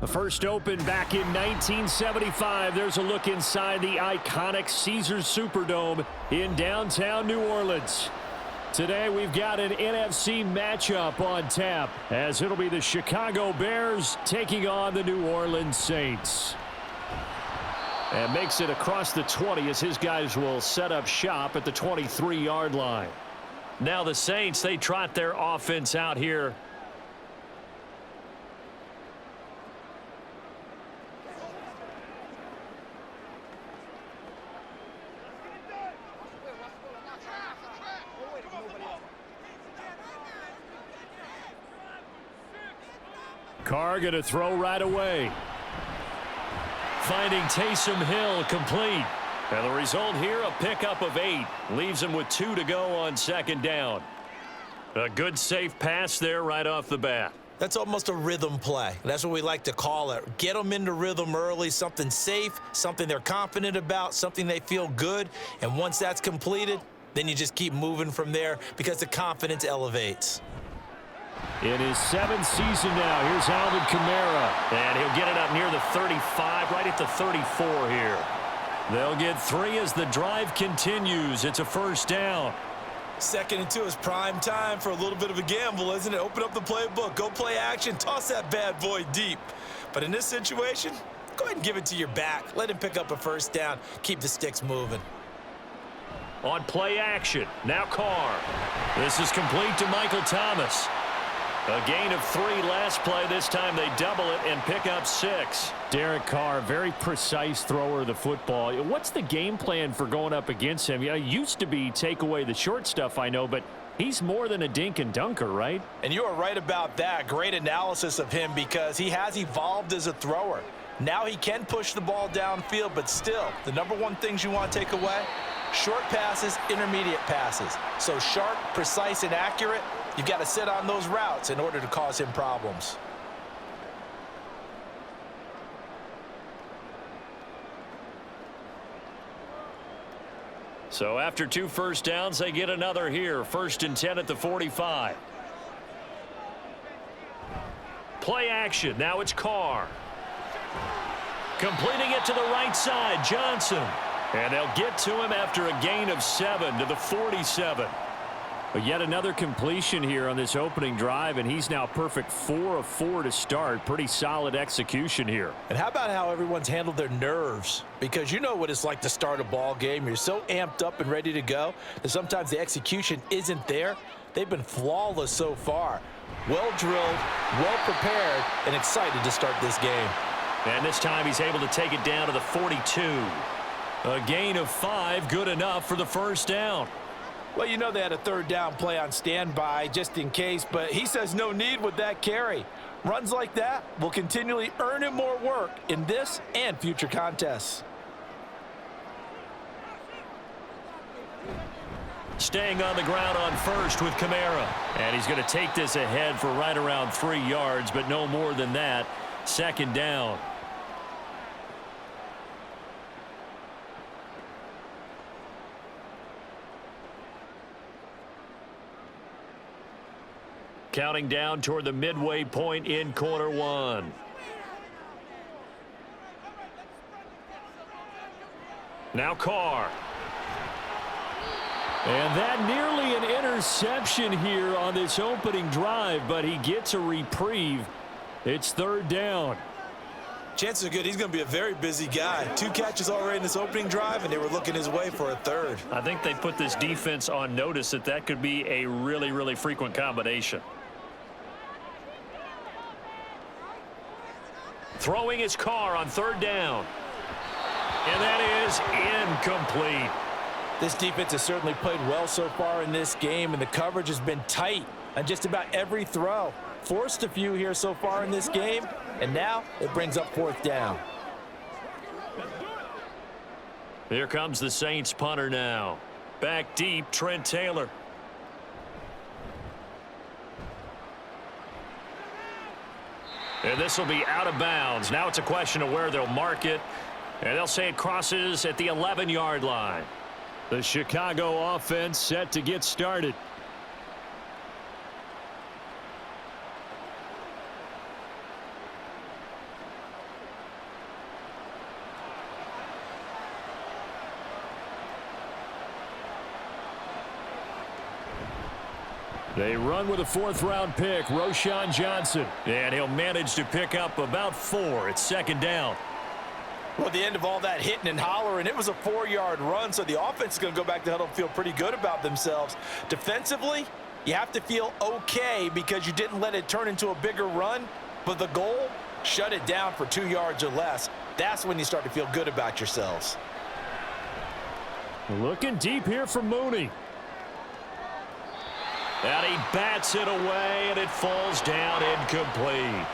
The first opened back in 1975. There's a look inside the iconic Caesars Superdome in downtown New Orleans. Today we've got an NFC matchup on tap, as it'll be the Chicago Bears taking on the New Orleans Saints. And makes it across the 20 as his guys will set up shop at the 23-yard line. Now the Saints, they trot their offense out here. Carr going to throw right away. Finding Taysom Hill complete. And the result here, a pickup of 8. Leaves him with 2 to go on second down. A good safe pass there right off the bat. That's almost a rhythm play. That's what we like to call it. Get them into rhythm early, something safe, something they're confident about, something they feel good. And once that's completed, then you just keep moving from there because the confidence elevates. In his 7th season now, here's Alvin Kamara. And he'll get it up near the 35, right at the 34 here. They'll get 3 as the drive continues. It's a first down. 2nd and 2 is prime time for a little bit of a gamble, isn't it? Open up the playbook, go play action, toss that bad boy deep. But in this situation, go ahead and give it to your back. Let him pick up a first down. Keep the sticks moving. On play action, now Carr. This is complete to Michael Thomas. A gain of 3 last play. This time they double it and pick up 6. Derek Carr, very precise thrower of the football. What's the game plan for going up against him? It used to be take away the short stuff, I know, but he's more than a dink and dunker, right? And you are right about that. Great analysis of him because he has evolved as a thrower. Now he can push the ball downfield, but still, the number one things you want to take away, short passes, intermediate passes. So sharp, precise, and accurate. You've got to sit on those routes in order to cause him problems. So after 2 first downs, they get another here. 1st and 10 at the 45. Play action. Now it's Carr. Completing it to the right side, Johnson. And they'll get to him after a gain of 7 to the 47. But yet another completion here on this opening drive, and he's now perfect 4 of 4 to start. Pretty solid execution here. And how about how everyone's handled their nerves? Because you know what it's like to start a ball game. You're so amped up and ready to go that sometimes the execution isn't there. They've been flawless so far. Well drilled, well prepared, and excited to start this game. And this time he's able to take it down to the 42. A gain of 5, good enough for the first down. Well, you know they had a 3rd down play on standby just in case, but he says no need with that carry. Runs like that will continually earn him more work in this and future contests. Staying on the ground on first with Kamara. And he's going to take this ahead for right around 3 yards, but no more than that. 2nd down. Counting down toward the midway point in quarter 1. Now Carr. And that nearly an interception here on this opening drive, but he gets a reprieve. It's 3rd down. Chances are good he's going to be a very busy guy. 2 catches already in this opening drive, and they were looking his way for a 3rd. I think they put this defense on notice that that could be a really, really frequent combination. Throwing his Carr on 3rd down. And that is incomplete. This defense has certainly played well so far in this game, and the coverage has been tight on just about every throw. Forced a few here so far in this game, and now it brings up 4th down. Here comes the Saints punter now. Back deep, Trent Taylor. And this will be out of bounds. Now it's a question of where they'll mark it. And they'll say it crosses at the 11-yard line. The Chicago offense set to get started. They run with a fourth-round pick, Roschon Johnson. And he'll manage to pick up about 4 at second down. Well, at the end of all that hitting and hollering, it was a 4-yard run, so the offense is going to go back to the huddle and feel pretty good about themselves. Defensively, you have to feel okay because you didn't let it turn into a bigger run, but the goal, shut it down for 2 yards or less. That's when you start to feel good about yourselves. Looking deep here for Mooney. And he bats it away, and it falls down incomplete.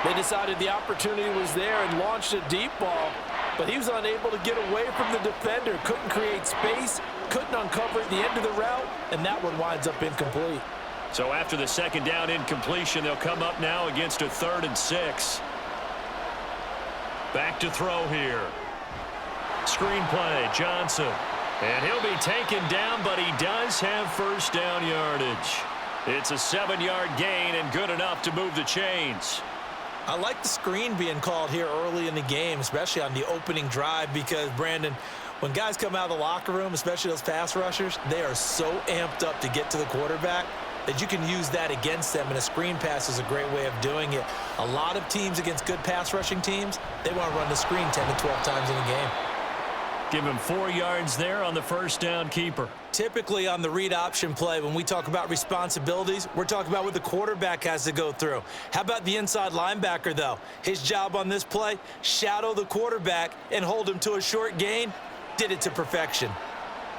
They decided the opportunity was there and launched a deep ball, but he was unable to get away from the defender, couldn't create space, couldn't uncover the end of the route, and that one winds up incomplete. So after the second down incompletion, they'll come up now against a 3rd and 6. Back to throw here. Screenplay, Johnson. And he'll be taken down, but he does have first down yardage. It's a 7-yard gain and good enough to move the chains. I like the screen being called here early in the game, especially on the opening drive, because, Brandon, when guys come out of the locker room, especially those pass rushers, they are so amped up to get to the quarterback that you can use that against them, and a screen pass is a great way of doing it. A lot of teams against good pass rushing teams, they want to run the screen 10 to 12 times in a game. Give him 4 yards there on the first down keeper. Typically on the read option play, when we talk about responsibilities, we're talking about what the quarterback has to go through. How about the inside linebacker, though? His job on this play, shadow the quarterback and hold him to a short gain. Did it to perfection.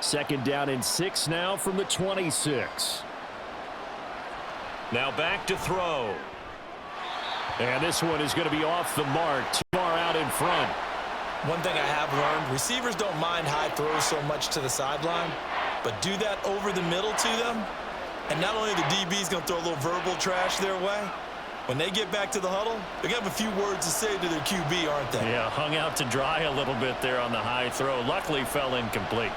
Second down and 6 now from the 26. Now back to throw. And this one is going to be off the mark, too far out in front. One thing I have learned, receivers don't mind high throws so much to the sideline, but do that over the middle to them, and not only the DB's going to throw a little verbal trash their way, when they get back to the huddle, they're going to have a few words to say to their QB, aren't they? Yeah, hung out to dry a little bit there on the high throw. Luckily fell incomplete.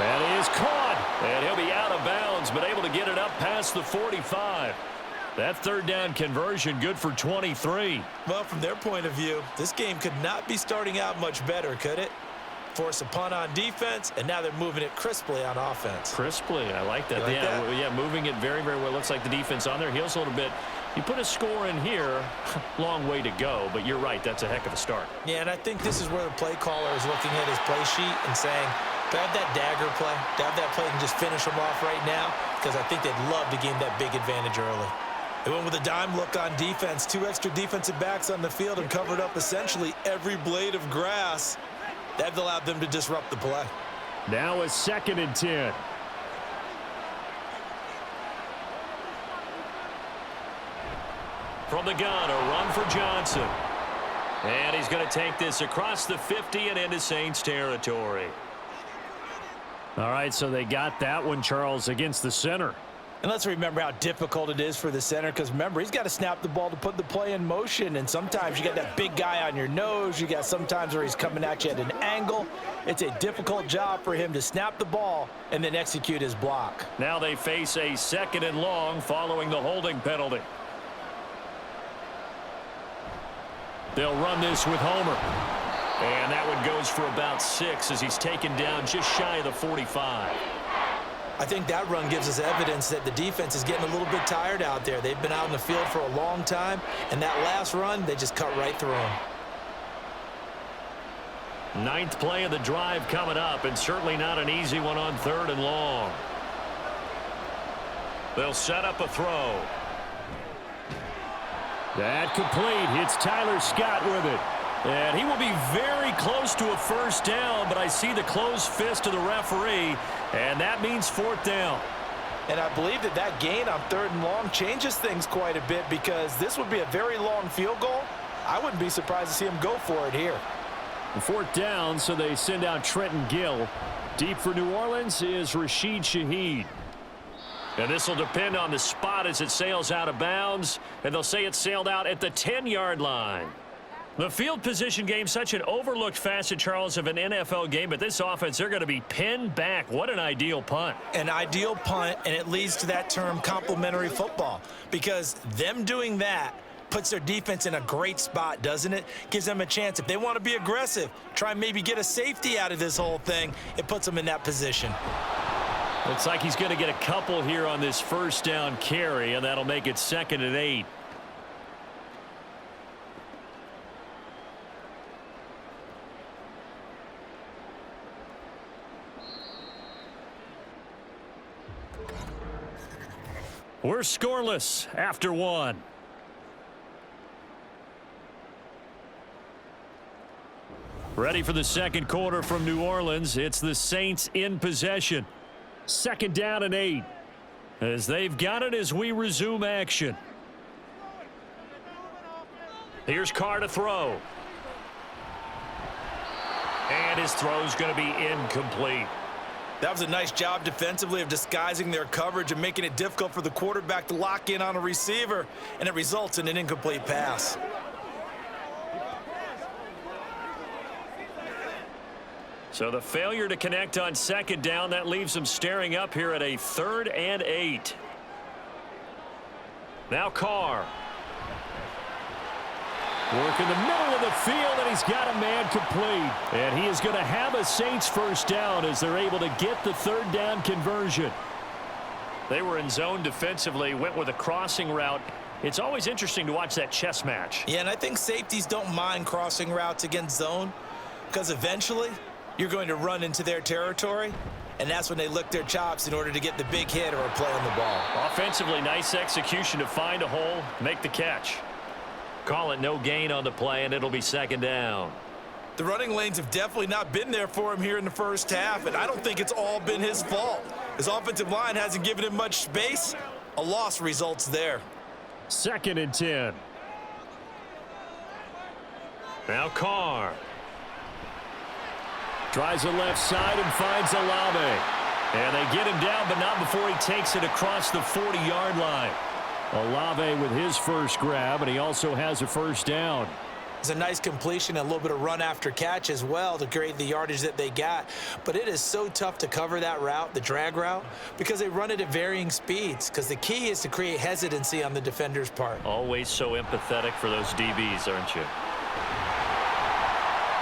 That is caught, and he'll be out of bounds, but able to get it up past the 45. That third down conversion good for 23. Well, from their point of view, this game could not be starting out much better, could it? Force a punt on defense, and now they're moving it crisply on offense. Crisply, I like that. Like that? Yeah, moving it very, very well. Looks like the defense on their heels a little bit. You put a score in here, long way to go, but you're right, that's a heck of a start. Yeah, and I think this is where the play caller is looking at his play sheet and saying, grab that dagger play, grab that play and just finish them off right now, because I think they'd love to gain that big advantage early. They went with a dime look on defense. 2 extra defensive backs on the field and covered up essentially every blade of grass. That allowed them to disrupt the play. Now a 2nd and 10. From the gun, a run for Johnson. And he's going to take this across the 50 and into Saints territory. All right, so they got that one, Charles, against the center. And let's remember how difficult it is for the center, because remember, he's got to snap the ball to put the play in motion, and sometimes you got that big guy on your nose. You got sometimes where he's coming at you at an angle. It's a difficult job for him to snap the ball and then execute his block. Now they face a 2nd and long following the holding penalty. They'll run this with Homer. And that one goes for about 6 as he's taken down just shy of the 45. I think that run gives us evidence that the defense is getting a little bit tired out there. They've been out in the field for a long time, and that last run, they just cut right through them. 9th play of the drive coming up, and certainly not an easy one on 3rd and long. They'll set up a throw. That complete. It's Tyler Scott with it. And he will be very close to a first down, but I see the closed fist of the referee, and that means 4th down. And I believe that that gain on 3rd and long changes things quite a bit, because this would be a very long field goal. I wouldn't be surprised to see him go for it here. 4th down, so they send out Trenton Gill. Deep for New Orleans is Rashid Shaheed. And this will depend on the spot as it sails out of bounds, and they'll say it sailed out at the 10-yard line. The field position game, such an overlooked facet, Charles, of an NFL game, but this offense, they're going to be pinned back. What an ideal punt. An ideal punt, and it leads to that term complementary football, because them doing that puts their defense in a great spot, doesn't it? Gives them a chance. If they want to be aggressive, try and maybe get a safety out of this whole thing, it puts them in that position. Looks like he's going to get a couple here on this first down carry, and that'll make it 2nd and 8. We're scoreless after 1. Ready for the second quarter from New Orleans. It's the Saints in possession. 2nd down and 8. As they've got it as we resume action. Here's Carr to throw. And his throw's going to be incomplete. That was a nice job defensively of disguising their coverage and making it difficult for the quarterback to lock in on a receiver, and it results in an incomplete pass. So the failure to connect on 2nd down, that leaves them staring up here at a 3rd and 8. Now Carr. Work in the middle of the field, and he's got a man complete. And he is going to have a Saints first down as they're able to get the 3rd down conversion. They were in zone defensively, went with a crossing route. It's always interesting to watch that chess match. Yeah, and I think safeties don't mind crossing routes against zone because eventually you're going to run into their territory, and that's when they lick their chops in order to get the big hit or a play on the ball. Offensively, nice execution to find a hole, make the catch. Call it no gain on the play, and it'll be 2nd down. The running lanes have definitely not been there for him here in the first half, and I don't think it's all been his fault. His offensive line hasn't given him much space. A loss results there. 2nd and 10. Now Carr. Tries the left side and finds Olave. And they get him down, but not before he takes it across the 40-yard line. Olave with his first grab, and he also has a first down. It's a nice completion and a little bit of run after catch as well to create the yardage that they got. But it is so tough to cover that route, the drag route, because they run it at varying speeds, because the key is to create hesitancy on the defender's part. Always so empathetic for those DBs, aren't you?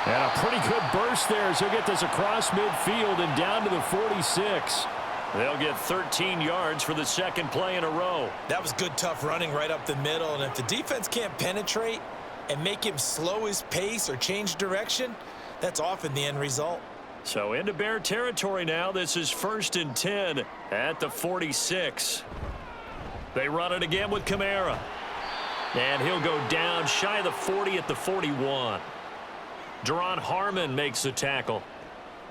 And a pretty good burst there as he'll get this across midfield and down to the 46. They'll get 13 yards for the 2nd play in a row. That was good, tough running right up the middle. And if the defense can't penetrate and make him slow his pace or change direction, that's often the end result. So into Bear territory now. This is 1st and 10 at the 46. They run it again with Kamara. And he'll go down shy of the 40 at the 41. Deron Harmon makes the tackle.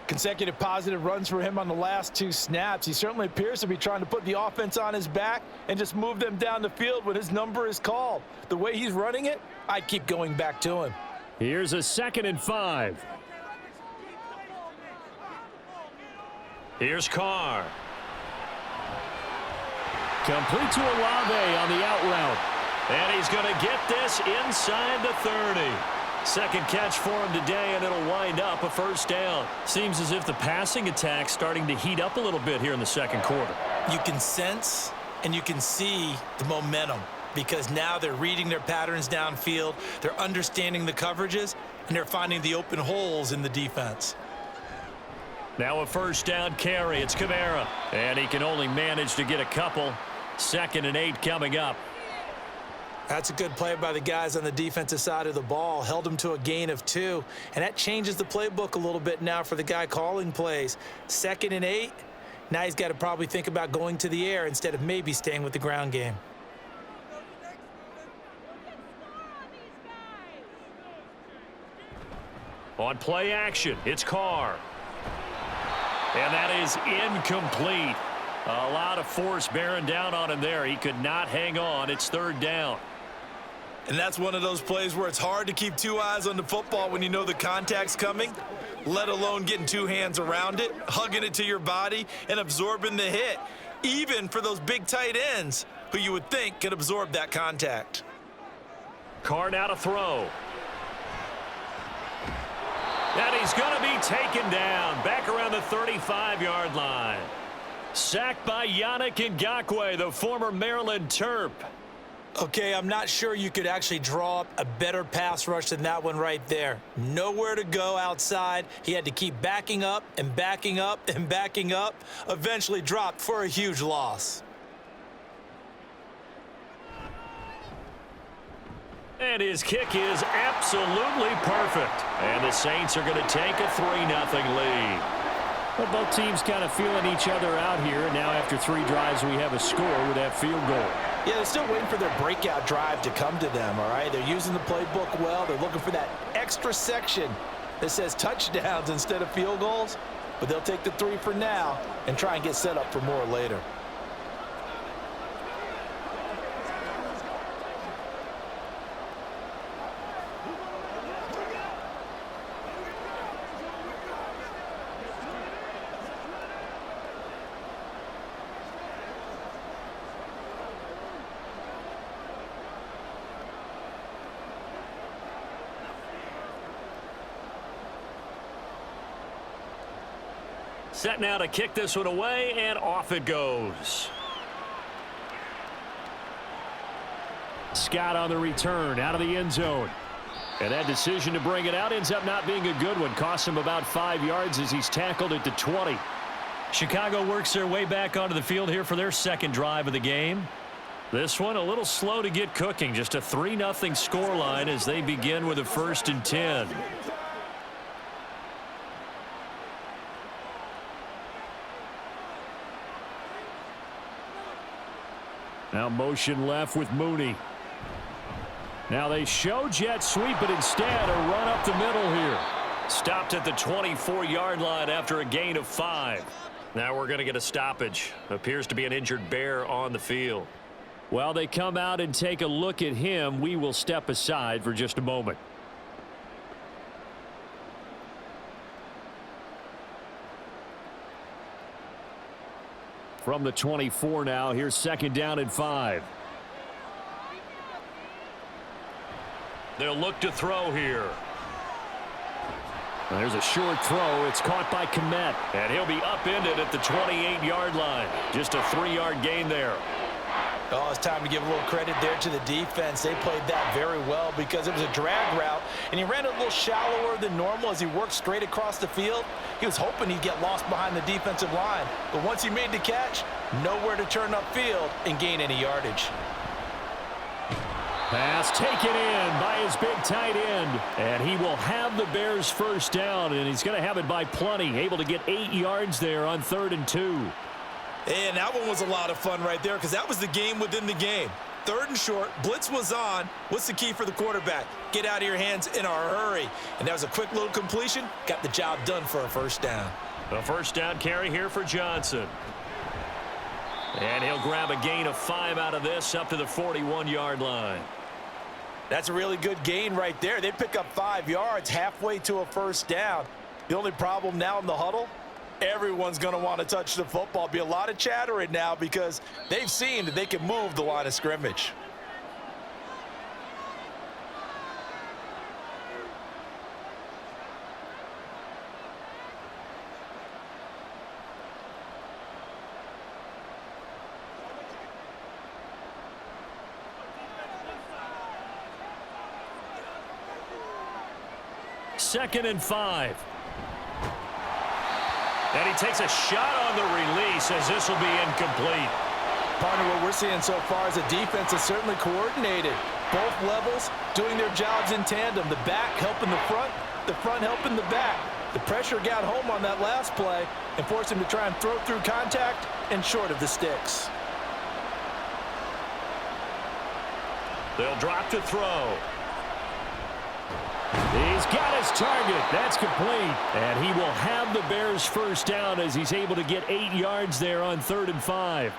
Consecutive positive runs for him on the last 2 snaps. He certainly appears to be trying to put the offense on his back and just move them down the field when his number is called. The way he's running it, I'd keep going back to him. Here's a 2nd and 5. Here's Carr. Complete to Olave on the out route. And he's going to get this inside the 30. 2nd catch for him today, and it'll wind up a first down. Seems as if the passing attack's starting to heat up a little bit here in the 2nd quarter. You can sense and you can see the momentum because now they're reading their patterns downfield, they're understanding the coverages, and they're finding the open holes in the defense. Now a first down carry. It's Kamara, and he can only manage to get a couple. 2nd and 8 coming up. That's a good play by the guys on the defensive side of the ball. Held him to a gain of 2. And that changes the playbook a little bit now for the guy calling plays. 2nd and 8. Now he's got to probably think about going to the air instead of maybe staying with the ground game. On play action, it's Carr. And that is incomplete. A lot of force bearing down on him there. He could not hang on. It's 3rd down. And that's one of those plays where it's hard to keep 2 eyes on the football when you know the contact's coming, let alone getting 2 hands around it, hugging it to your body, and absorbing the hit, even for those big tight ends who you would think could absorb that contact. Carr now to throw. And he's going to be taken down back around the 35-yard line. Sacked by Yannick Ngakoue, the former Maryland Terp. Okay, I'm not sure you could actually draw up a better pass rush than that one right there. Nowhere to go outside. He had to keep backing up and backing up and backing up. Eventually dropped for a huge loss. And his kick is absolutely perfect. And the Saints are going to take a 3-0 lead. Well, both teams kind of feeling each other out here. And now after 3 drives, we have a score with that field goal. Yeah, they're still waiting for their breakout drive to come to them, all right? They're using the playbook well. They're looking for that extra section that says touchdowns instead of field goals. But they'll take the 3 for now and try and get set up for more later. Set now to kick this one away, and off it goes. Scott on the return, out of the end zone. And that decision to bring it out ends up not being a good one. Costs him about 5 yards as he's tackled at the 20. Chicago works their way back onto the field here for their second drive of the game. This one a little slow to get cooking. Just a 3-0 scoreline as they begin with a 1st and 10. Now motion left with Mooney. Now they show jet sweep, but instead a run up the middle here. Stopped at the 24-yard line after a gain of 5. Now we're going to get a stoppage. Appears to be an injured Bear on the field. While they come out and take a look at him, we will step aside for just a moment. From the 24 now, here's 2nd down and 5. They'll look to throw here. There's a short throw. It's caught by Kmet, and he'll be upended at the 28-yard line. Just a 3-yard gain there. Oh, it's time to give a little credit there to the defense. They played that very well because it was a drag route, and he ran a little shallower than normal as he worked straight across the field. He was hoping he'd get lost behind the defensive line, but once he made the catch, nowhere to turn upfield and gain any yardage. Pass taken in by his big tight end, and he will have the Bears' 1st down, and he's going to have it by plenty, able to get 8 yards there on 3rd and 2. And that one was a lot of fun right there because that was the game within the game. 3rd and short, blitz was on. What's the key for the quarterback? Get out of your hands in a hurry. And that was a quick little completion. Got the job done for a 1st down. A 1st down carry here for Johnson. And he'll grab a gain of 5 out of this up to the 41-yard line. That's a really good gain right there. They pick up 5 yards halfway to a 1st down. The only problem now in the huddle, everyone's going to want to touch the football. Be a lot of chattering now because they've seen that they can move the line of scrimmage. Second and 5. And he takes a shot on the release as this will be incomplete. Partner, what we're seeing so far is the defense is certainly coordinated. Both levels doing their jobs in tandem. The back helping the front helping the back. The pressure got home on that last play and forced him to try and throw through contact and short of the sticks. They'll drop to throw. He's got his target. That's complete. And he will have the Bears' 1st down as he's able to get 8 yards there on 3rd and 5.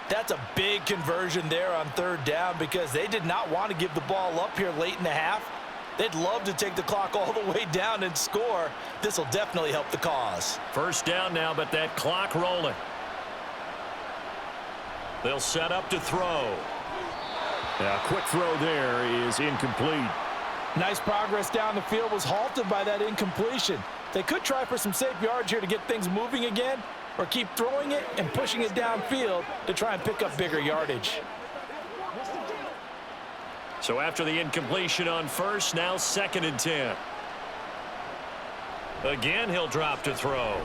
That's a big conversion there on 3rd down because they did not want to give the ball up here late in the half. They'd love to take the clock all the way down and score. This will definitely help the cause. 1st down now, but that clock rolling. They'll set up to throw. A quick throw there is incomplete. Nice progress down the field was halted by that incompletion. They could try for some safe yards here to get things moving again, or keep throwing it and pushing it downfield to try and pick up bigger yardage. So after the incompletion on first, now 2nd and 10. Again, he'll drop to throw.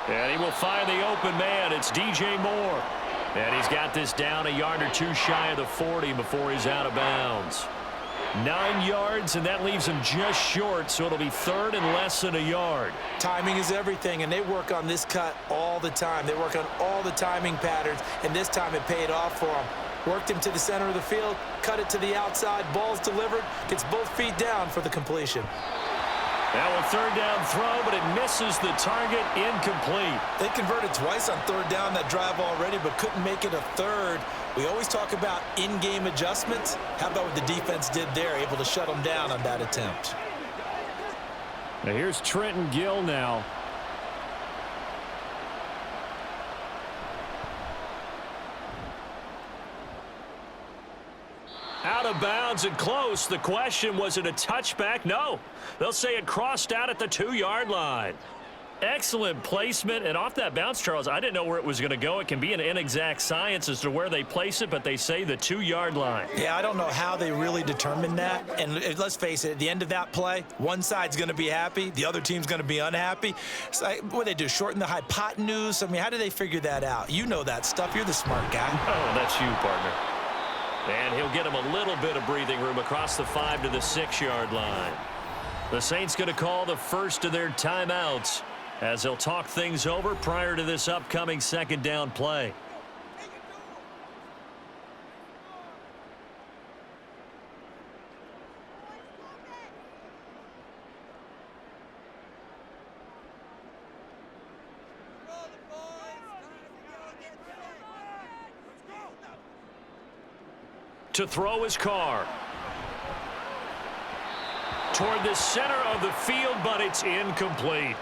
And he will find the open man. It's DJ Moore. And he's got this down a yard or two shy of the 40 before he's out of bounds. 9 yards, and that leaves him just short, so it'll be 3rd and less than a yard. Timing is everything, and they work on this cut all the time. They work on all the timing patterns, and this time it paid off for him. Worked him to the center of the field, cut it to the outside, ball's delivered, gets both feet down for the completion. Now a 3rd down throw, but it misses the target, incomplete. They converted twice on 3rd down that drive already, but couldn't make it a 3rd. We always talk about in-game adjustments. How about what the defense did there, able to shut them down on that attempt? Now here's Trenton Gill now. Out of bounds and close. The question, was it a touchback? No. They'll say it crossed out at the 2-yard line. Excellent placement, and off that bounce, Charles, I didn't know where it was going to go. It can be an inexact science as to where they place it, but they say the 2-yard line. Yeah, I don't know how they really determined that. And let's face it, at the end of that play, one side's going to be happy, the other team's going to be unhappy. So what do they do, shorten the hypotenuse? I mean, how do they figure that out? You know that stuff. You're the smart guy. Oh, that's you, partner. And he'll get him a little bit of breathing room across the 5 to the 6-yard line. The Saints going to call the first of their timeouts as they'll talk things over prior to this upcoming 2nd down play. To throw his Carr. Toward the center of the field, but it's incomplete.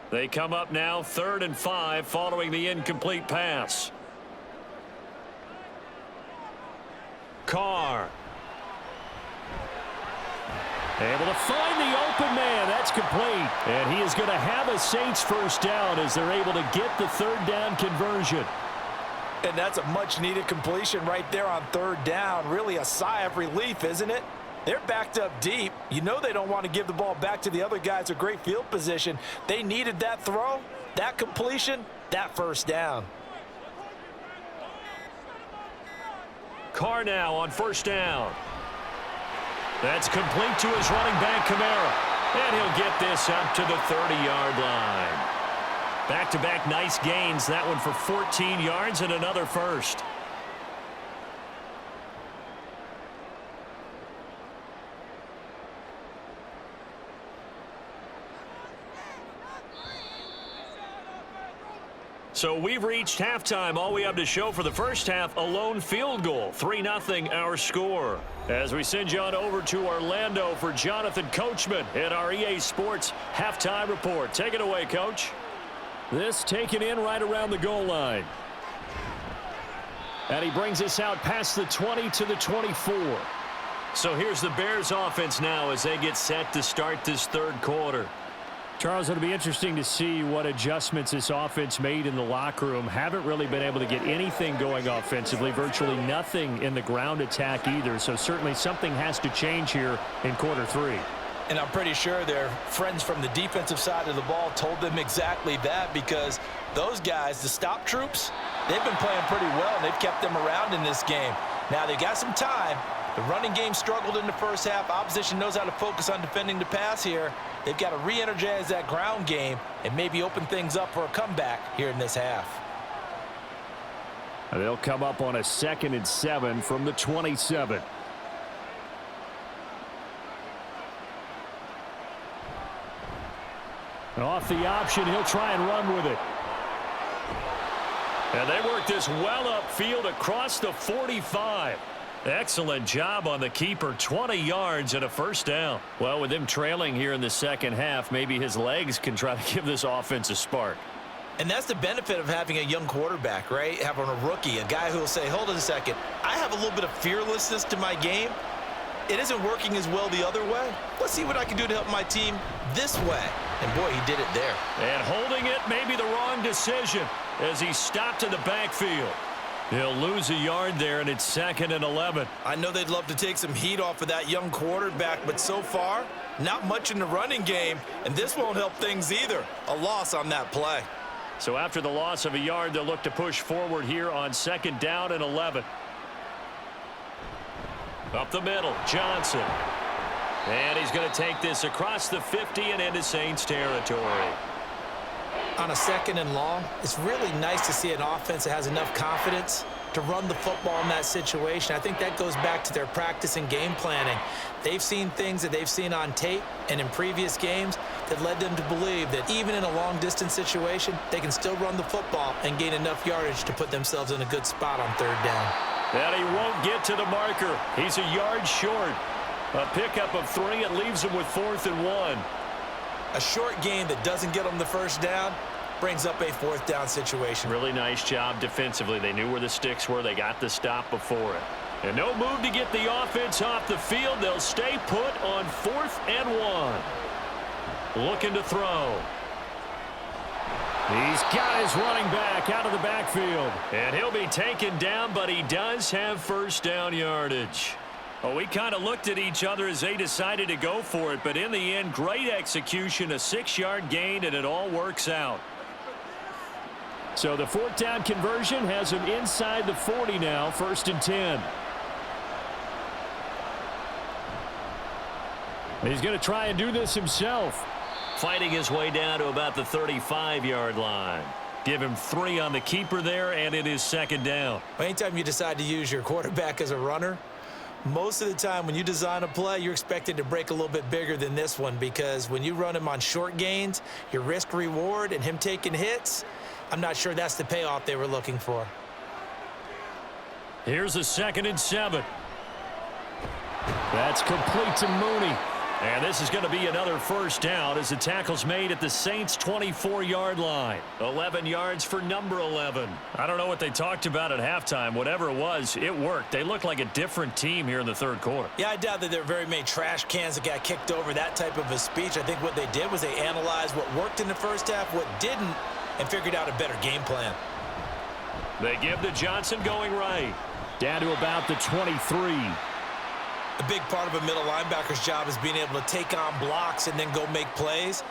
They come up now 3rd and 5 following the incomplete pass. Carr. Able to find the open man. That's complete. And he is going to have a Saints 1st down as they're able to get the 3rd down conversion. And that's a much-needed completion right there on 3rd down. Really a sigh of relief, isn't it? They're backed up deep. You know they don't want to give the ball back to the other guys. A great field position. They needed that throw, that completion, that 1st down. Carr now on 1st down. That's complete to his running back, Kamara. And he'll get this up to the 30-yard line. Back-to-back nice gains. That one for 14 yards and another 1st. So we've reached halftime. All we have to show for the 1st half, a lone field goal. 3-0 our score. As we send you on over to Orlando for Jonathan Coachman in our EA Sports halftime report. Take it away, Coach. This taken in right around the goal line. And he brings us out past the 20 to the 24. So here's the Bears offense now as they get set to start this 3rd quarter. Charles, it'll be interesting to see what adjustments this offense made in the locker room. Haven't really been able to get anything going offensively, virtually nothing in the ground attack either. So certainly something has to change here in quarter 3. And I'm pretty sure their friends from the defensive side of the ball told them exactly that, because those guys, the stop troops, they've been playing pretty well, and they've kept them around in this game. Now, they got some time. The running game struggled in the 1st half. Opposition knows how to focus on defending the pass here. They've got to re-energize that ground game and maybe open things up for a comeback here in this half. They'll come up on a 2nd and 7 from the 27. And off the option, he'll try and run with it. And they work this well upfield across the 45. Excellent job on the keeper. 20 yards and a 1st down. Well, with them trailing here in the 2nd half, maybe his legs can try to give this offense a spark. And that's the benefit of having a young quarterback, right? Having a rookie, a guy who will say, hold on a second, I have a little bit of fearlessness to my game. it isn't working as well the other way. Let's see what I can do to help my team this way. And boy, he did it there. And holding it may be the wrong decision as he stopped in the backfield. He'll lose a yard there, and it's 2nd and 11. I know they'd love to take some heat off of that young quarterback, but so far, not much in the running game, and this won't help things either. A loss on that play. So after the loss of a yard, they'll look to push forward here on 2nd down and 11. Up the middle, Johnson. And he's going to take this across the 50 and into Saints territory. On a 2nd and long, it's really nice to see an offense that has enough confidence to run the football in that situation. I think that goes back to their practice and game planning. They've seen things that they've seen on tape and in previous games that led them to believe that even in a long-distance situation, they can still run the football and gain enough yardage to put themselves in a good spot on 3rd down. And he won't get to the marker. He's a yard short. A pickup of 3. It leaves him with 4th and 1. A short game that doesn't get them the 1st down brings up a 4th down situation. Really nice job defensively. They knew where the sticks were. They got the stop before it. And no move to get the offense off the field. They'll stay put on 4th and 1. Looking to throw. He's got his running back out of the backfield. And he'll be taken down, but he does have 1st down yardage. Oh, we kind of looked at each other as they decided to go for it, but in the end, great execution, a 6-yard gain, and it all works out. So the 4th down conversion has him inside the 40 now, 1st and 10. He's going to try and do this himself. Fighting his way down to about the 35-yard line. Give him 3 on the keeper there, and it is 2nd down. Anytime you decide to use your quarterback as a runner, most of the time when you design a play, you're expected to break a little bit bigger than this one, because when you run him on short gains, your risk reward and him taking hits, I'm not sure that's the payoff they were looking for. Here's a 2nd and 7. That's complete to Mooney. And this is going to be another 1st down as the tackle's made at the Saints' 24-yard line. 11 yards for number 11. I don't know what they talked about at halftime. Whatever it was, it worked. They looked like a different team here in the 3rd quarter. Yeah, I doubt that there were very many trash cans that got kicked over, that type of a speech. I think what they did was they analyzed what worked in the 1st half, what didn't, and figured out a better game plan. They give to Johnson going right. Down to about the 23. A big part of a middle linebacker's job is being able to take on blocks and then go make plays.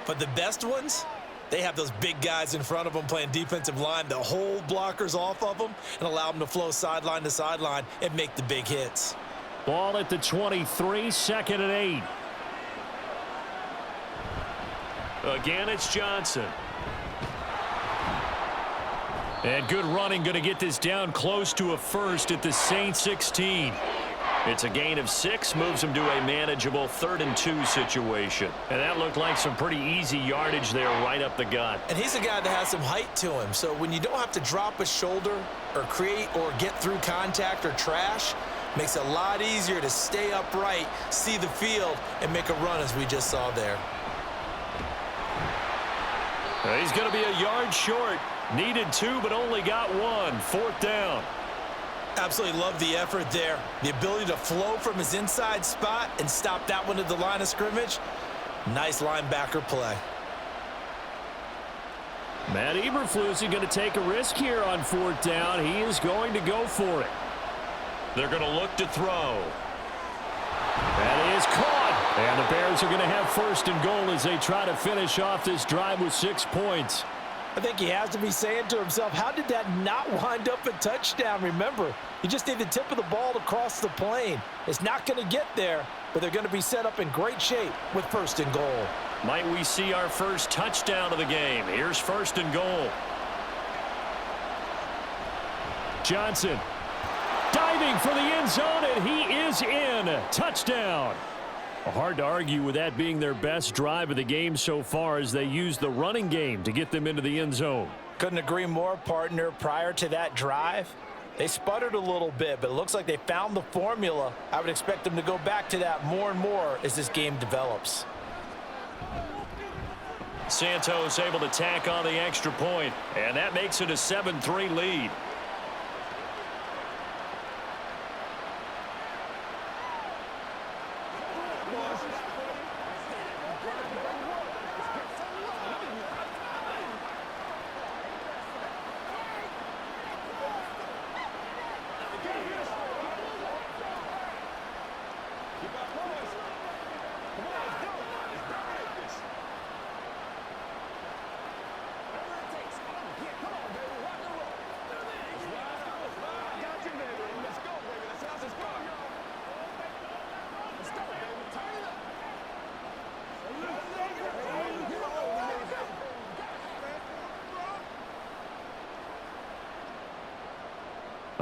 But the best ones, they have those big guys in front of them playing defensive line that hold blockers off of them and allow them to flow sideline to sideline and make the big hits. Ball at the 23, 2nd and 8. Again, it's Johnson. And good running, going to get this down close to a 1st at the Saints 16. It's a gain of 6, moves him to a manageable 3rd and 2 situation. And that looked like some pretty easy yardage there right up the gut. And he's a guy that has some height to him. So when you don't have to drop a shoulder or create or get through contact or trash, makes it a lot easier to stay upright, see the field, and make a run as we just saw there. He's going to be a yard short. Needed 2, but only got 1. 4th down. Absolutely love the effort there. The ability to flow from his inside spot and stop that one at the line of scrimmage. Nice linebacker play. Matt Eberflus is going to take a risk here on 4th down. He is going to go for it. They're going to look to throw. That is caught. And the Bears are going to have 1st and goal as they try to finish off this drive with 6 points. I think he has to be saying to himself, how did that not wind up a touchdown? Remember, you just need the tip of the ball to cross the plane. It's not going to get there, but they're going to be set up in great shape with 1st and goal. Might we see our first touchdown of the game? Here's 1st and goal. Johnson diving for the end zone, and he is in. Touchdown. Hard to argue with that being their best drive of the game so far as they use the running game to get them into the end zone. Couldn't agree more, partner. Prior to that drive, they sputtered a little bit, but it looks like they found the formula. I would expect them to go back to that more and more as this game develops. Santos able to tack on the extra point, and that makes it a 7-3 lead.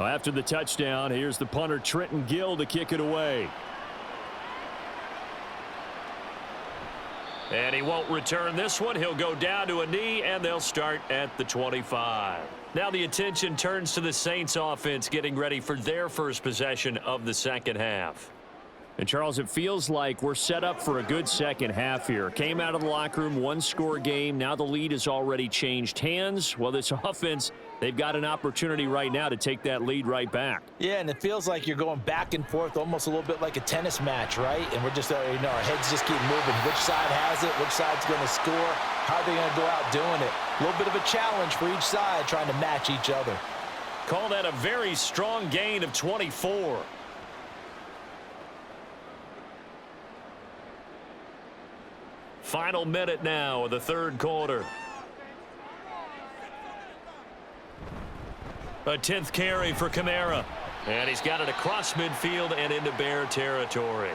Well, after the touchdown, here's the punter Trenton Gill to kick it away. And he won't return this one. He'll go down to a knee, and they'll start at the 25. Now the attention turns to the Saints offense getting ready for their first possession of the second half. And, Charles, it feels like we're set up for a good second half here. Came out of the locker room, one-score game. Now the lead has already changed hands. Well, this offense, they've got an opportunity right now to take that lead right back. Yeah, and it feels like you're going back and forth almost a little bit like a tennis match, right? And we're just, our heads just keep moving. Which side has it? Which side's going to score? How are they going to go out doing it? A little bit of a challenge for each side trying to match each other. Call that a very strong gain of 24. Final minute now of the third quarter. A 10th carry for Kamara. And he's got it across midfield and into Bear territory.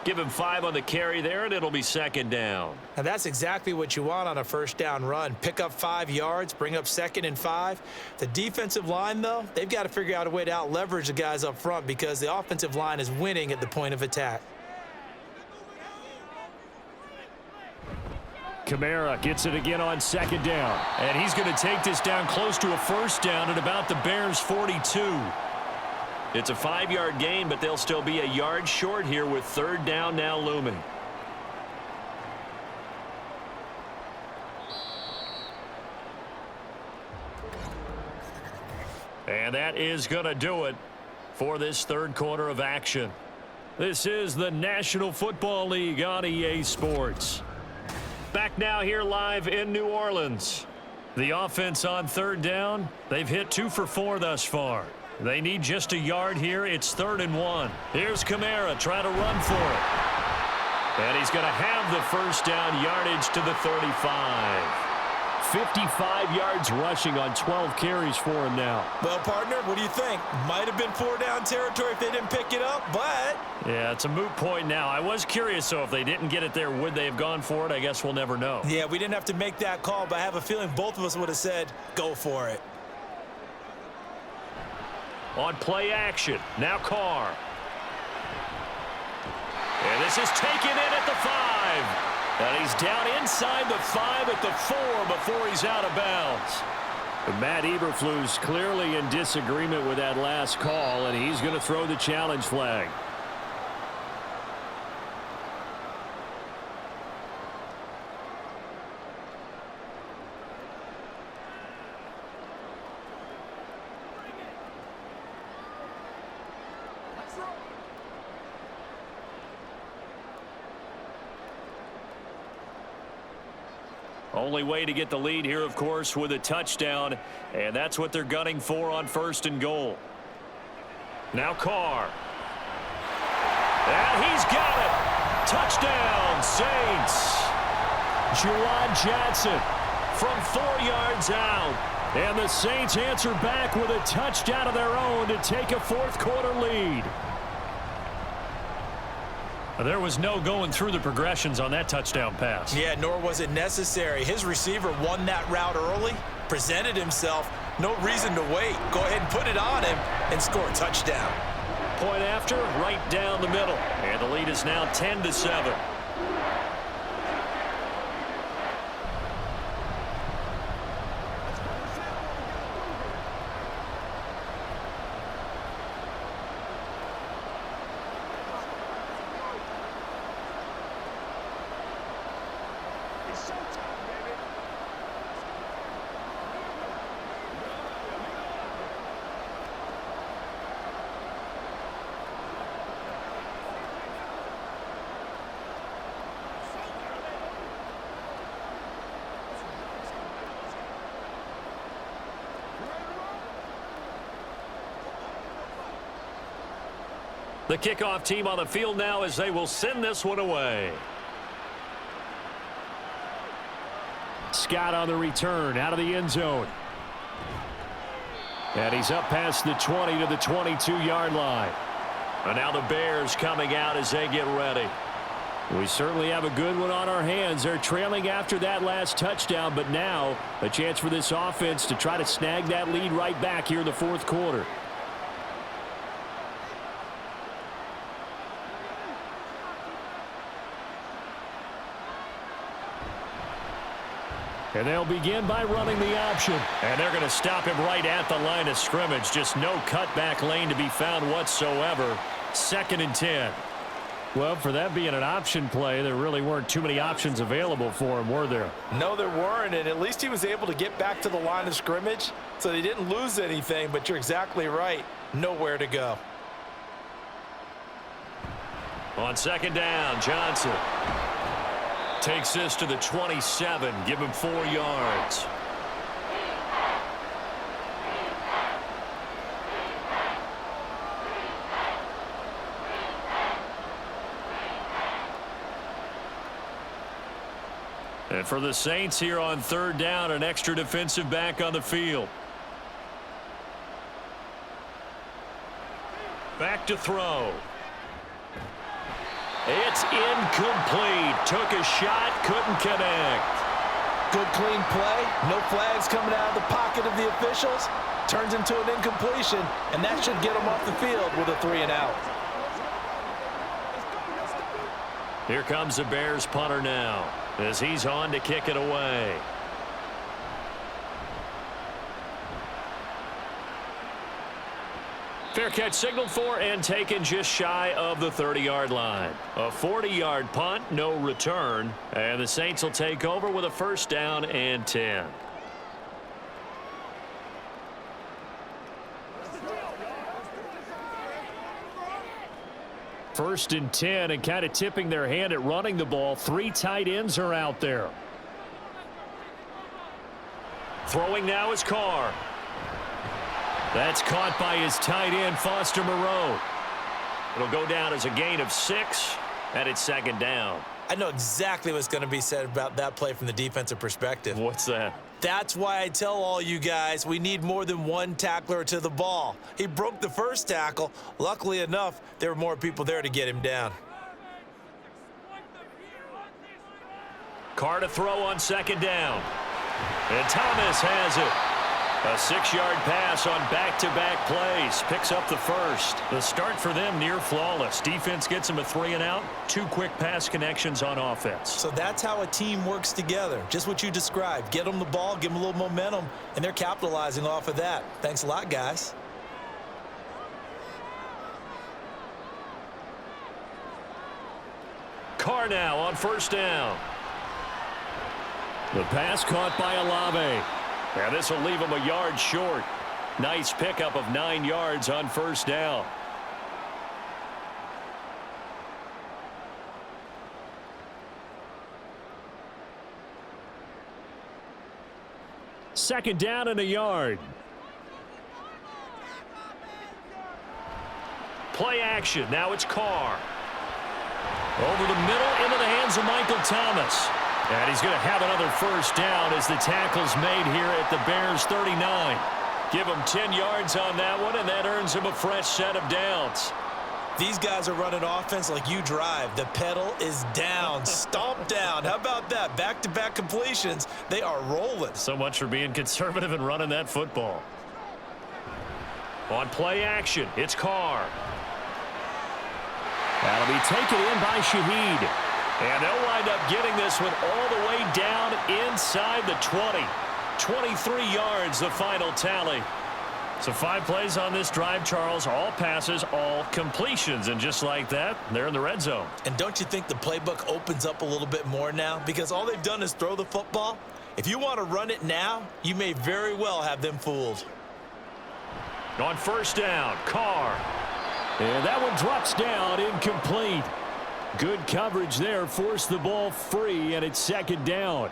Give him 5 on the carry there, and it'll be second down. And that's exactly what you want on a first down run. Pick up 5 yards, bring up 2nd and 5. The defensive line, though, they've got to figure out a way to out-leverage the guys up front because the offensive line is winning at the point of attack. Kamara gets it again on second down. And he's going to take this down close to a first down at about the Bears' 42. It's a 5-yard gain, but they'll still be a yard short here with third down now looming. And that is going to do it for this third quarter of action. This is the National Football League on EA Sports. Back now here live in New Orleans. The offense on third down, they've hit 2 for 4 thus far. They need just a yard here. It's 3rd and 1. Here's Kamara trying to run for it. And he's going to have the first down, yardage to the 35. 55 yards rushing on 12 carries for him now. Well, partner, what do you think? Might have been 4-down territory if they didn't pick it up, but... Yeah, it's a moot point now. I was curious, so if they didn't get it there, would they have gone for it? I guess we'll never know. Yeah, we didn't have to make that call, but I have a feeling both of us would have said, go for it. On play action, now Carr. And this is taken in at the 5. And he's down inside the 5 at the 4 before he's out of bounds. Matt Eberflus clearly in disagreement with that last call, and he's going to throw the challenge flag. Only way to get the lead here, of course, with a touchdown, and that's what they're gunning for on 1st and goal. Now Carr. And he's got it. Touchdown, Saints. Juwan Johnson from 4 yards out. And the Saints answer back with a touchdown of their own to take a fourth quarter lead. There was no going through the progressions on that touchdown pass. Yeah, nor was it necessary. His receiver won that route early, presented himself. No reason to wait. Go ahead and put it on him and score a touchdown. Point after, right down the middle. And the lead is now 10-7. The kickoff team on the field now as they will send this one away. Scott on the return out of the end zone. And he's up past the 20 to the 22-yard line. And now the Bears coming out as they get ready. We certainly have a good one on our hands. They're trailing after that last touchdown, but now a chance for this offense to try to snag that lead right back here in the fourth quarter. And they'll begin by running the option. And they're going to stop him right at the line of scrimmage. Just no cutback lane to be found whatsoever. 2nd and 10. Well, for that being an option play, there really weren't too many options available for him, were there? No, there weren't, and at least he was able to get back to the line of scrimmage, so they didn't lose anything, but you're exactly right. Nowhere to go. On 2nd down, Johnson takes this to the 27, give him 4 yards. And for the Saints here on 3rd down, an extra defensive back on the field. Back to throw. It's incomplete. Took a shot, couldn't connect. Good clean play. No flags coming out of the pocket of the officials. Turns into an incompletion, and that should get him off the field with a 3-and-out. Here comes the Bears punter now as he's on to kick it away. Fair catch signaled for and taken just shy of the 30-yard line. A 40-yard punt, no return, and the Saints will take over with a 1st down and 10. First and 10, and kind of tipping their hand at running the ball. 3 tight ends are out there. Throwing now is Carr. That's caught by his tight end, Foster Moreau. It'll go down as a gain of 6, and it's 2nd down. I know exactly what's going to be said about that play from the defensive perspective. What's that? That's why I tell all you guys we need more than one tackler to the ball. He broke the first tackle. Luckily enough, there were more people there to get him down. Carr to throw on 2nd down. And Thomas has it. A 6-yard pass on back-to-back plays. Picks up the first. The start for them near flawless. Defense gets them a 3-and-out. 2 quick pass connections on offense. So that's how a team works together. Just what you described. Get them the ball, give them a little momentum, and they're capitalizing off of that. Thanks a lot, guys. Carr now on 1st down. The pass caught by Olave. And this will leave him a yard short. Nice pickup of 9 yards on 1st down. Second down and a yard. Play action. Now it's Carr. Over the middle into the hands of Michael Thomas. And he's going to have another 1st down as the tackle's made here at the Bears 39. Give him 10 yards on that one, and that earns him a fresh set of downs. These guys are running offense like you drive. The pedal is down, stomp down. How about that? Back-to-back completions. They are rolling. So much for being conservative and running that football. On play action, it's Carr. That'll be taken in by Shaheed. And they'll wind up getting this one all the way down inside the 20. 23 yards, the final tally. So 5 plays on this drive, Charles. All passes, all completions. And just like that, they're in the red zone. And don't you think the playbook opens up a little bit more now? Because all they've done is throw the football. If you want to run it now, you may very well have them fooled. On 1st down, Carr. And that one drops down, incomplete. Good coverage there, forced the ball free, and it's 2nd down.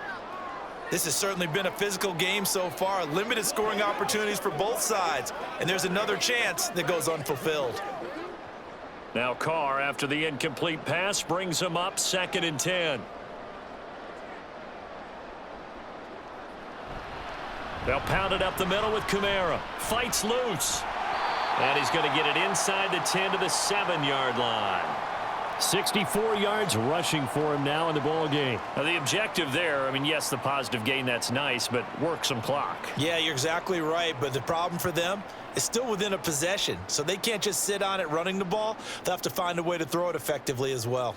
This has certainly been a physical game so far. Limited scoring opportunities for both sides. And there's another chance that goes unfulfilled. Now Carr, after the incomplete pass, brings him up 2nd and 10. They'll pound it up the middle with Kamara. Fights loose. And he's going to get it inside the 10 to the 7-yard line. 64 yards rushing for him now in the ball game. Now the objective there, I mean, yes, the positive gain, that's nice, but work some clock. Yeah, you're exactly right, but the problem for them is still within a possession, so they can't just sit on it running the ball. They'll have to find a way to throw it effectively as well.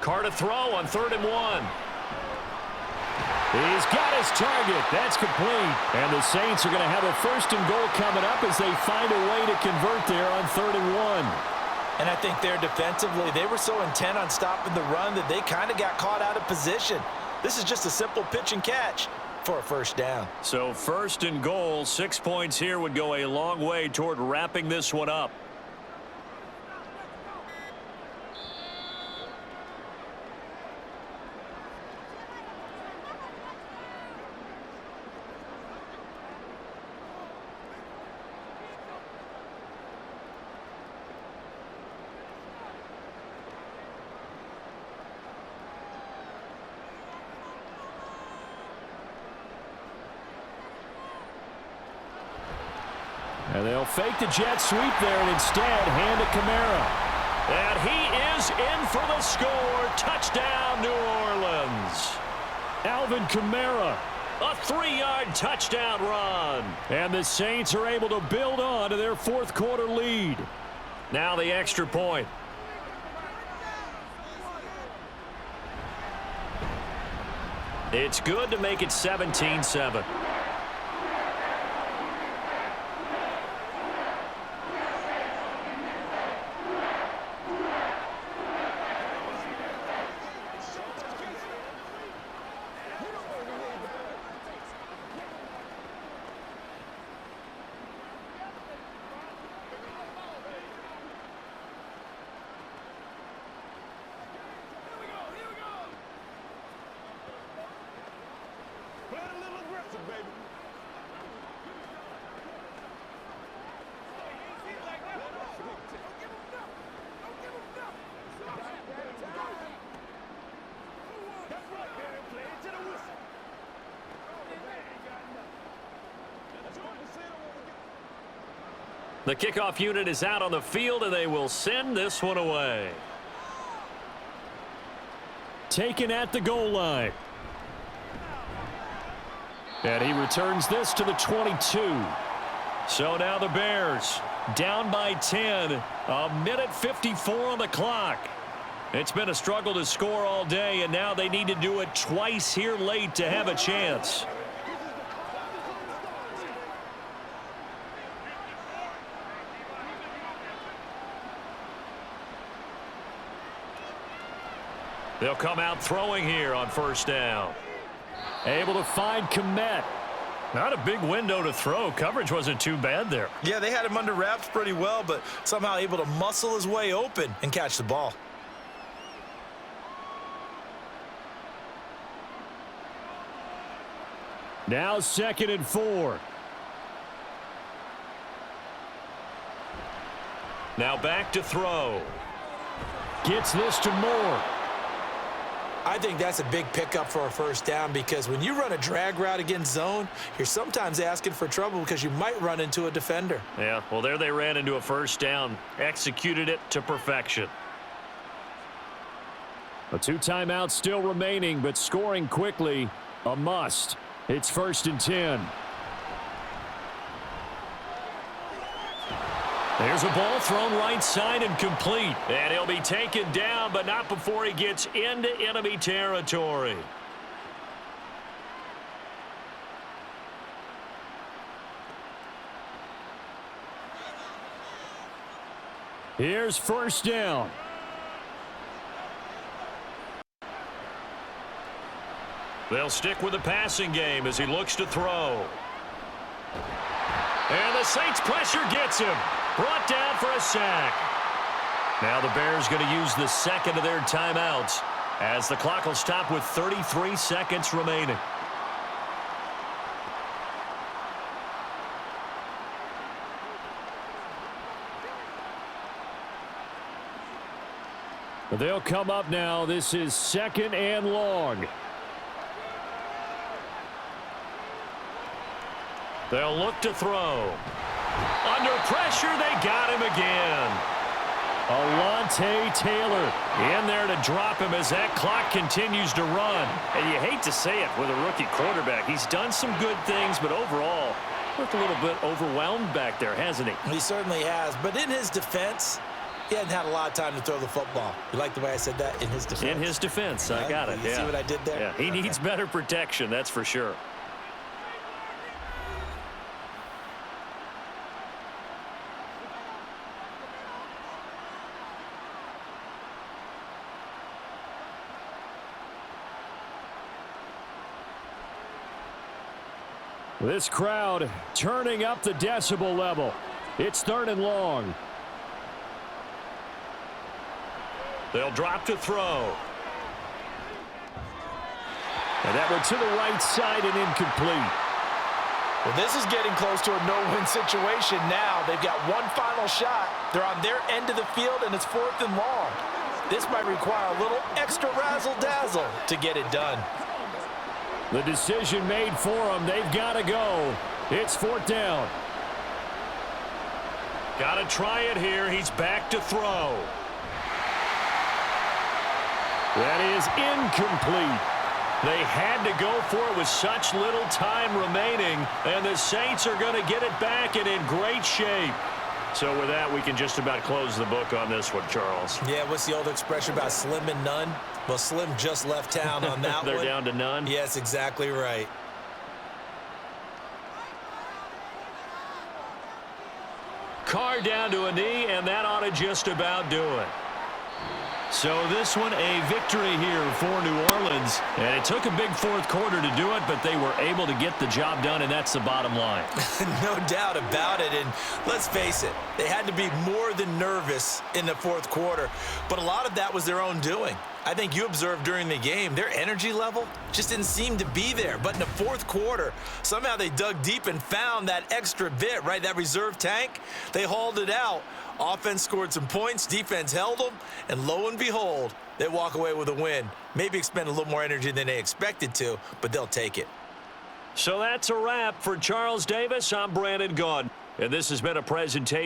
Carr to throw on 3rd and 1. He's got his target. That's complete. And the Saints are going to have a 1st and goal coming up as they find a way to convert there on 3rd and 1. And I think there defensively, they were so intent on stopping the run that they kind of got caught out of position. This is just a simple pitch and catch for a 1st down. So 1st and goal, 6 points here would go a long way toward wrapping this one up. And they'll fake the jet sweep there and instead hand to Kamara. And he is in for the score. Touchdown, New Orleans. Alvin Kamara, a 3-yard touchdown run. And the Saints are able to build on to their 4th quarter lead. Now the extra point. It's good to make it 17-7. The kickoff unit is out on the field, and they will send this one away. Taken at the goal line. And he returns this to the 22. So now the Bears down by 10. 1:54 on the clock. It's been a struggle to score all day, and now they need to do it twice here late to have a chance. They'll come out throwing here on 1st down. Able to find Komet. Not a big window to throw. Coverage wasn't too bad there. Yeah, they had him under wraps pretty well, but somehow able to muscle his way open and catch the ball. Now 2nd and 4. Now back to throw. Gets this to Moore. I think that's a big pickup for a 1st down because when you run a drag route against zone, you're sometimes asking for trouble because you might run into a defender. Yeah, well, there they ran into a 1st down. Executed it to perfection. A 2 timeouts still remaining, but scoring quickly, a must. It's 1st and 10. There's a ball thrown right side and complete. And he'll be taken down, but not before he gets into enemy territory. Here's 1st down. They'll stick with the passing game as he looks to throw. And the Saints pressure gets him. Brought down for a sack. Now the Bears going to use the 2nd of their timeouts as the clock will stop with 33 seconds remaining. They'll come up now. This is 2nd and long. They'll look to throw. A Under pressure, they got him again. Alontae Taylor in there to drop him as that clock continues to run. And you hate to say it with a rookie quarterback. He's done some good things, but overall, looked a little bit overwhelmed back there, hasn't he? He certainly has. But in his defense, he hadn't had a lot of time to throw the football. You like the way I said that? In his defense? In his defense. I got it. You see what I did there? Yeah, he needs better protection, that's for sure. This crowd turning up the decibel level. It's 3rd and long. They'll drop to throw. And that one to the right side and incomplete. Well, this is getting close to a no-win situation now. They've got one final shot. They're on their end of the field, and it's 4th and long. This might require a little extra razzle-dazzle to get it done. The decision made for them. They've got to go. It's 4th down. Got to try it here. He's back to throw. That is incomplete. They had to go for it with such little time remaining, and the Saints are going to get it back and in great shape. So with that, we can just about close the book on this one, Charles. Yeah, what's the old expression about slim and none? Well, Slim just left town on that They're one. down to none? Yes, exactly right. Carr down to a knee, and that ought to just about do it. So this one a victory here for New Orleans. And it took a big 4th quarter to do it, but they were able to get the job done, and that's the bottom line. No doubt about it. And let's face it, they had to be more than nervous in the 4th quarter. But a lot of that was their own doing. I think you observed during the game, their energy level just didn't seem to be there. But in the 4th quarter, somehow they dug deep and found that extra bit, right? That reserve tank. They hauled it out. Offense scored some points. Defense held them. And lo and behold, they walk away with a win. Maybe expend a little more energy than they expected to, but they'll take it. So that's a wrap for Charles Davis. I'm Brandon Gaudin, and this has been a presentation.